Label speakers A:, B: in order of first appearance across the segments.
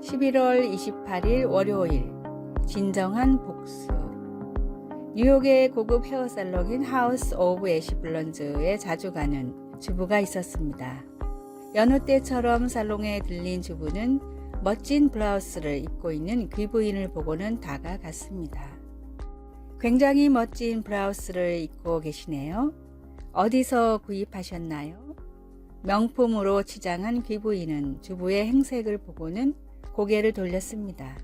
A: 11월 28일 월요일 진정한 복수. 뉴욕의 고급 헤어살롱인 하우스 오브 애쉬블론즈에 자주 가는 주부가 있었습니다. 여느 때처럼 살롱에 들린 주부는 멋진 블라우스를 입고 있는 귀부인을 보고는 다가갔습니다. 굉장히 멋진 블라우스를 입고 계시네요. 어디서 구입하셨나요? 명품으로 치장한 귀부인은 주부의 행색을 보고는 고개를 돌렸습니다.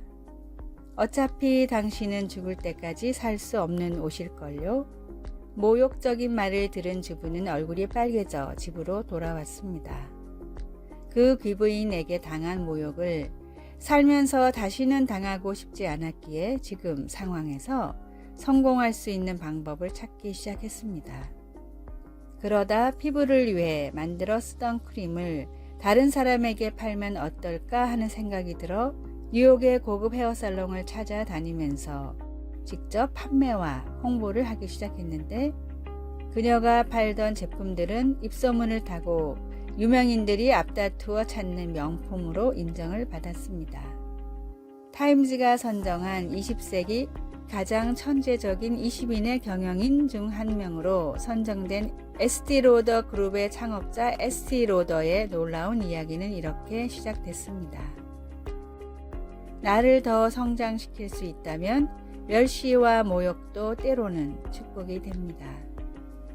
A: 어차피 당신은 죽을 때까지 살 수 없는 옷일걸요? 모욕적인 말을 들은 주부는 얼굴이 빨개져 집으로 돌아왔습니다. 그 귀부인에게 당한 모욕을 살면서 다시는 당하고 싶지 않았기에 지금 상황에서 성공할 수 있는 방법을 찾기 시작했습니다. 그러다 피부를 위해 만들어 쓰던 크림을 다른 사람에게 팔면 어떨까 하는 생각이 들어 뉴욕의 고급 헤어살롱을 찾아다니면서 직접 판매와 홍보를 하기 시작했는데, 그녀가 팔던 제품들은 입소문을 타고 유명인들이 앞다투어 찾는 명품으로 인정을 받았습니다. 타임즈가 선정한 20세기 가장 천재적인 20인의 경영인 중 한 명으로 선정된 에스티 로더 그룹의 창업자 에스티 로더의 놀라운 이야기는 이렇게 시작됐습니다. 나를 더 성장시킬 수 있다면 멸시와 모욕도 때로는 축복이 됩니다.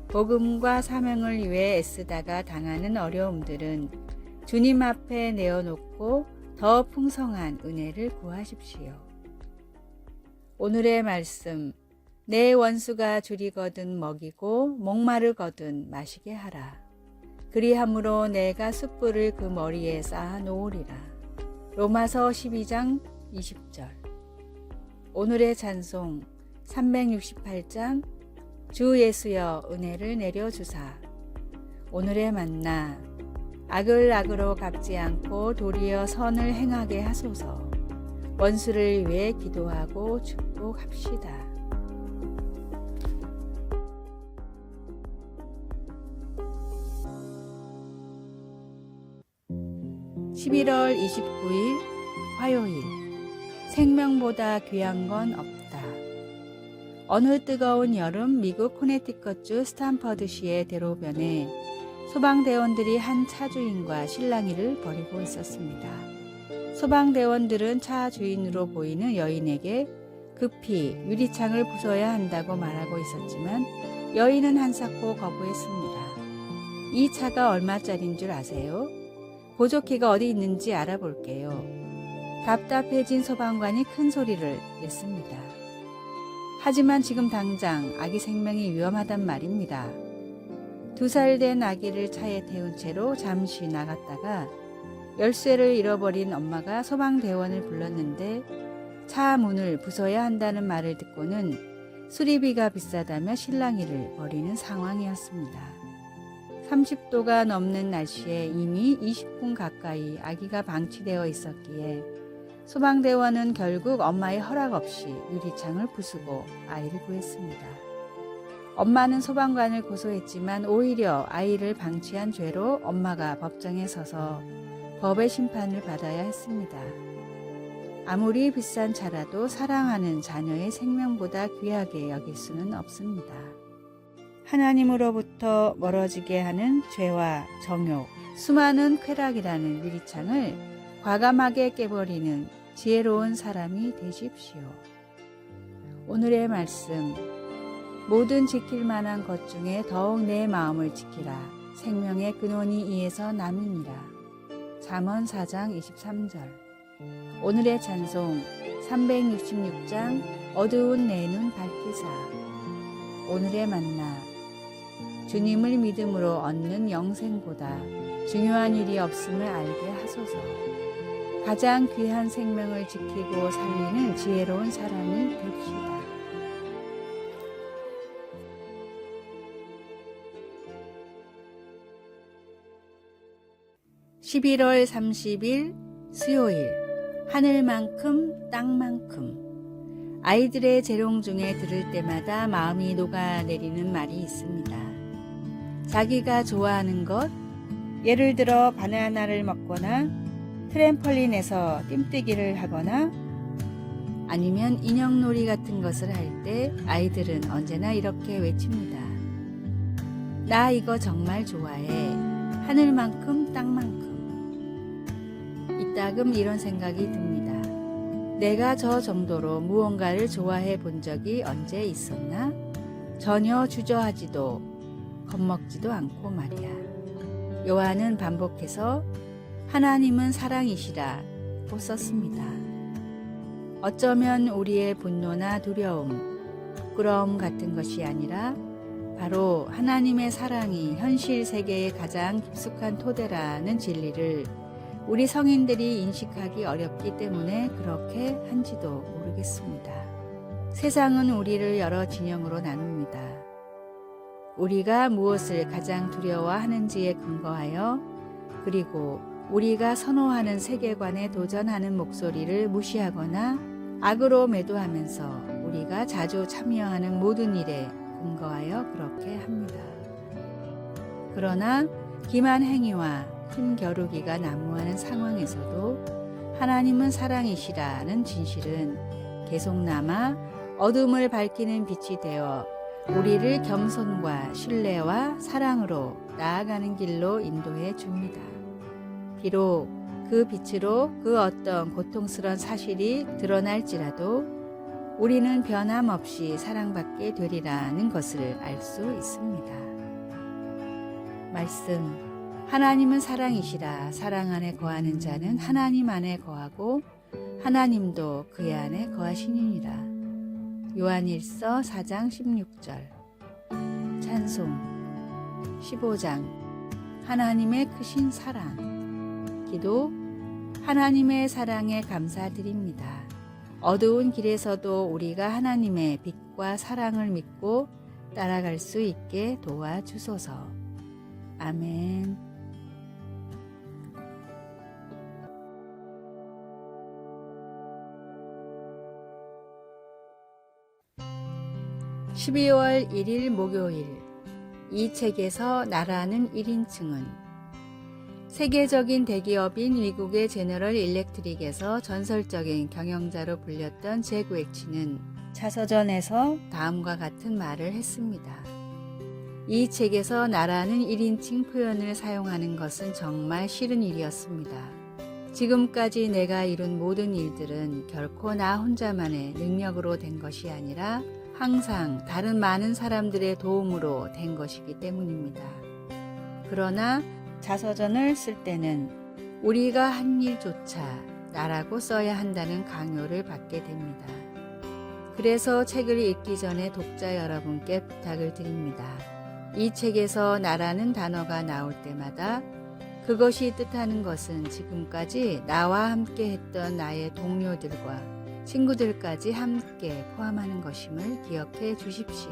A: 복음과 사명을 위해 애쓰다가 당하는 어려움들은 주님 앞에 내어놓고 더 풍성한 은혜를 구하십시오. 오늘의 말씀, 내 원수가 줄이거든 먹이고 목마르거든 마시게 하라. 그리함으로 내가 숯불을 그 머리에 쌓아 놓으리라. 로마서 12장 20절. 오늘의 찬송 368장 주 예수여 은혜를 내려주사. 오늘의 만나 악을 악으로 갚지 않고 도리어 선을 행하게 하소서. 원수를 위해 기도하고 축복합시다. 11월 29일 화요일. 생명보다 귀한 건 없다. 어느 뜨거운 여름 미국 코네티컷주 스탠퍼드시의 대로변에 소방대원들이 한 차주인과 실랑이를 벌이고 있었습니다. 소방대원들은 차 주인으로 보이는 여인에게 급히 유리창을 부숴야 한다고 말하고 있었지만 여인은 한사코 거부했습니다. 이 차가 얼마짜린 줄 아세요? 보조키가 어디 있는지 알아볼게요. 답답해진 소방관이 큰 소리를 냈습니다. 하지만 지금 당장 아기 생명이 위험하단 말입니다. 2살 된 아기를 차에 태운 채로 잠시 나갔다가 열쇠를 잃어버린 엄마가 소방대원을 불렀는데 차 문을 부숴야 한다는 말을 듣고는 수리비가 비싸다며 실랑이를 벌이는 상황이었습니다. 30도가 넘는 날씨에 이미 20분 가까이 아기가 방치되어 있었기에 소방대원은 결국 엄마의 허락 없이 유리창을 부수고 아이를 구했습니다. 엄마는 소방관을 고소했지만 오히려 아이를 방치한 죄로 엄마가 법정에 서서 법의 심판을 받아야 했습니다. 아무리 비싼 차라도 사랑하는 자녀의 생명보다 귀하게 여길 수는 없습니다. 하나님으로부터 멀어지게 하는 죄와 정욕, 수많은 쾌락이라는 유리창을 과감하게 깨버리는 지혜로운 사람이 되십시오. 오늘의 말씀, 모든 지킬 만한 것 중에 더욱 내 마음을 지키라. 생명의 근원이 이에서 남이니라. 잠언 4장 23절. 오늘의 찬송 366장 어두운 내 눈 밝히사. 오늘의 만나 주님을 믿음으로 얻는 영생보다 중요한 일이 없음을 알게 하소서. 가장 귀한 생명을 지키고 살리는 지혜로운 사람이 됩시다. (11월 30일) 수요일. 하늘만큼 땅만큼. 아이들의 재롱 중에 들을 때마다 마음이 녹아내리는 말이 있습니다. 자기가 좋아하는 것, 예를 들어 바나나를 먹거나 트램펄린에서 띰뜨기를 하거나 아니면 인형놀이 같은 것을 할 때 아이들은 언제나 이렇게 외칩니다. 나 이거 정말 좋아해. 하늘만큼 땅만큼. 이따금 이런 생각이 듭니다. 내가 저 정도로 무언가를 좋아해 본 적이 언제 있었나? 전혀 주저하지도 겁먹지도 않고 말이야. 요한은 반복해서 하나님은 사랑이시라고 썼습니다. 어쩌면 우리의 분노나 두려움, 부끄러움 같은 것이 아니라 바로 하나님의 사랑이 현실 세계의 가장 깊숙한 토대라는 진리를 우리 성인들이 인식하기 어렵기 때문에 그렇게 한지도 모르겠습니다. 세상은 우리를 여러 진영으로 나눕니다. 우리가 무엇을 가장 두려워하는지에 근거하여 그리고 우리가 선호하는 세계관에 도전하는 목소리를 무시하거나 악으로 매도하면서 우리가 자주 참여하는 모든 일에 근거하여 그렇게 합니다. 그러나 기만 행위와 힘겨루기가 난무하는 상황에서도 하나님은 사랑이시라는 진실은 계속 남아 어둠을 밝히는 빛이 되어 우리를 겸손과 신뢰와 사랑으로 나아가는 길로 인도해 줍니다. 비록 그 빛으로 그 어떤 고통스러운 사실이 드러날지라도 우리는 변함없이 사랑받게 되리라는 것을 알 수 있습니다. 말씀, 하나님은 사랑이시라. 사랑 안에 거하는 자는 하나님 안에 거하고 하나님도 그의 안에 거하시니라. 요한일서 4장 16절. 찬송 15장 하나님의 크신 사랑. 기도 하나님의 사랑에 감사드립니다. 어두운 길에서도 우리가 하나님의 빛과 사랑을 믿고 따라갈 수 있게 도와주소서. 아멘. (12월 1일) 목요일. 이 책에서 나라는 1인칭은 세계적인 대기업인 미국의 제너럴 일렉트릭에서 전설적인 경영자로 불렸던 잭 웰치는 자서전에서 다음과 같은 말을 했습니다. 이 책에서 나라는 1인칭 표현을 사용하는 것은 정말 싫은 일이었습니다. 지금까지 내가 이룬 모든 일들은 결코 나 혼자만의 능력으로 된 것이 아니라 항상 다른 많은 사람들의 도움으로 된 것이기 때문입니다. 그러나 자서전을 쓸 때는 우리가 한 일조차 나라고 써야 한다는 강요를 받게 됩니다. 그래서 책을 읽기 전에 독자 여러분께 부탁을 드립니다. 이 책에서 나라는 단어가 나올 때마다 그것이 뜻하는 것은 지금까지 나와 함께 했던 나의 동료들과 친구들까지 함께 포함하는 것임을 기억해 주십시오.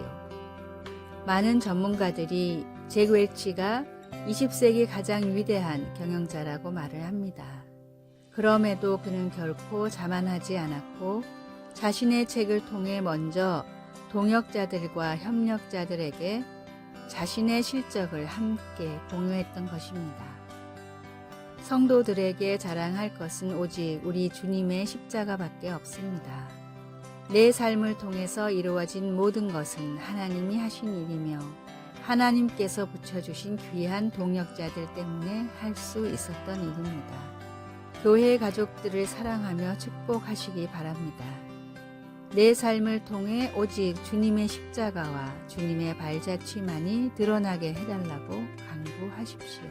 A: 많은 전문가들이 잭 웰치가 20세기 가장 위대한 경영자라고 말을 합니다. 그럼에도 그는 결코 자만하지 않았고 자신의 책을 통해 먼저 동역자들과 협력자들에게 자신의 실적을 함께 공유했던 것입니다. 성도들에게 자랑할 것은 오직 우리 주님의 십자가밖에 없습니다. 내 삶을 통해서 이루어진 모든 것은 하나님이 하신 일이며 하나님께서 붙여주신 귀한 동역자들 때문에 할 수 있었던 일입니다. 교회 가족들을 사랑하며 축복하시기 바랍니다. 내 삶을 통해 오직 주님의 십자가와 주님의 발자취만이 드러나게 해달라고 간구하십시오.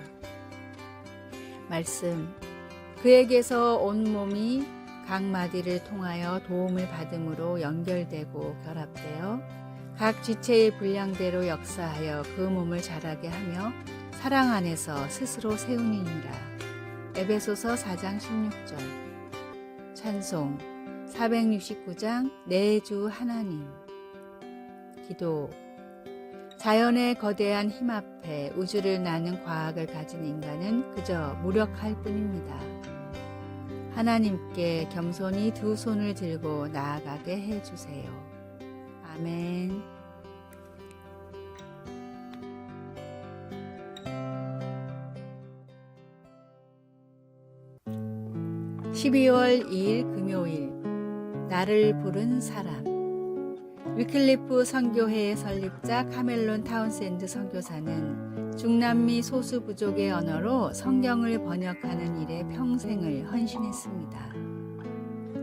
A: 말씀, 그에게서 온몸이 각 마디를 통하여 도움을 받음으로 연결되고 결합되어 각 지체의 분량대로 역사하여 그 몸을 자라게 하며 사랑 안에서 스스로 세우니라. 에베소서 4장 16절. 찬송 469장 내 주 하나님. 기도 자연의 거대한 힘 앞에 우주를 나는 과학을 가진 인간은 그저 무력할 뿐입니다. 하나님께 겸손히 두 손을 들고 나아가게 해주세요. 아멘. 12월 2일 금요일, 나를 부른 사람. 위클리프 선교회의 설립자 카멜론 타운센드 선교사는 중남미 소수 부족의 언어로 성경을 번역하는 일에 평생을 헌신했습니다.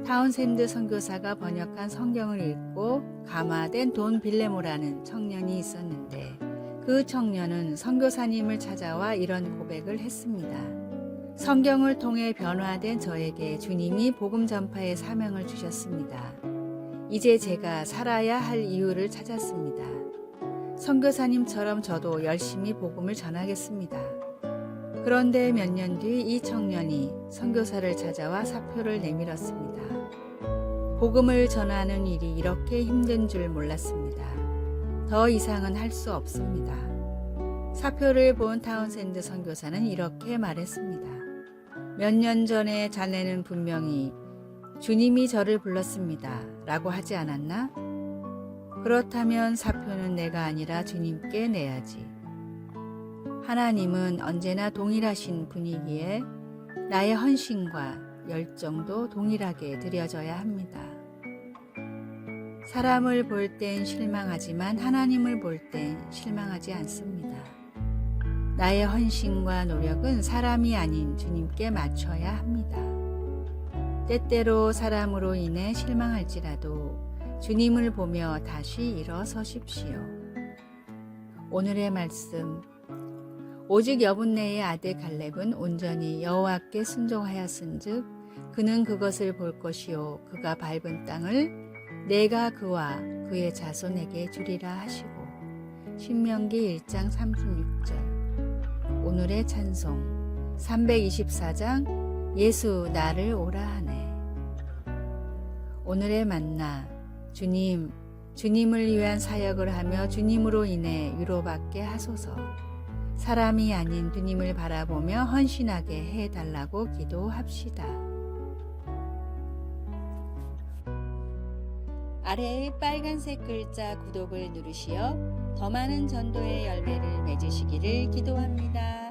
A: 타운센드 선교사가 번역한 성경을 읽고 감화된 돈 빌레모라는 청년이 있었는데, 그 청년은 선교사님을 찾아와 이런 고백을 했습니다. 성경을 통해 변화된 저에게 주님이 복음 전파의 사명을 주셨습니다. 이제 제가 살아야 할 이유를 찾았습니다. 선교사님처럼 저도 열심히 복음을 전하겠습니다. 그런데 몇 년 뒤 이 청년이 선교사를 찾아와 사표를 내밀었습니다. 복음을 전하는 일이 이렇게 힘든 줄 몰랐습니다. 더 이상은 할 수 없습니다. 사표를 본 타운센드 선교사는 이렇게 말했습니다. 몇 년 전에 자네는 분명히 주님이 저를 불렀습니다 라고 하지 않았나? 그렇다면 사표는 내가 아니라 주님께 내야지. 하나님은 언제나 동일하신 분이기에 나의 헌신과 열정도 동일하게 드려져야 합니다. 사람을 볼 땐 실망하지만 하나님을 볼 땐 실망하지 않습니다. 나의 헌신과 노력은 사람이 아닌 주님께 맞춰야 합니다. 때때로 사람으로 인해 실망할지라도 주님을 보며 다시 일어서십시오. 오늘의 말씀. 오직 여분네의 아들 갈렙은 온전히 여호와께 순종하였은즉 그는 그것을 볼 것이요 그가 밟은 땅을 내가 그와 그의 자손에게 주리라 하시고. 신명기 1장 36절. 오늘의 찬송 324장 예수 나를 오라 하네. 오늘의 만나. 주님을 위한 사역을 하며 주님으로 인해 위로받게 하소서. 사람이 아닌 주님을 바라보며 헌신하게 해달라고 기도합시다. 아래의 빨간색 글자 구독을 누르시어 더 많은 전도의 열매를 맺으시기를 기도합니다.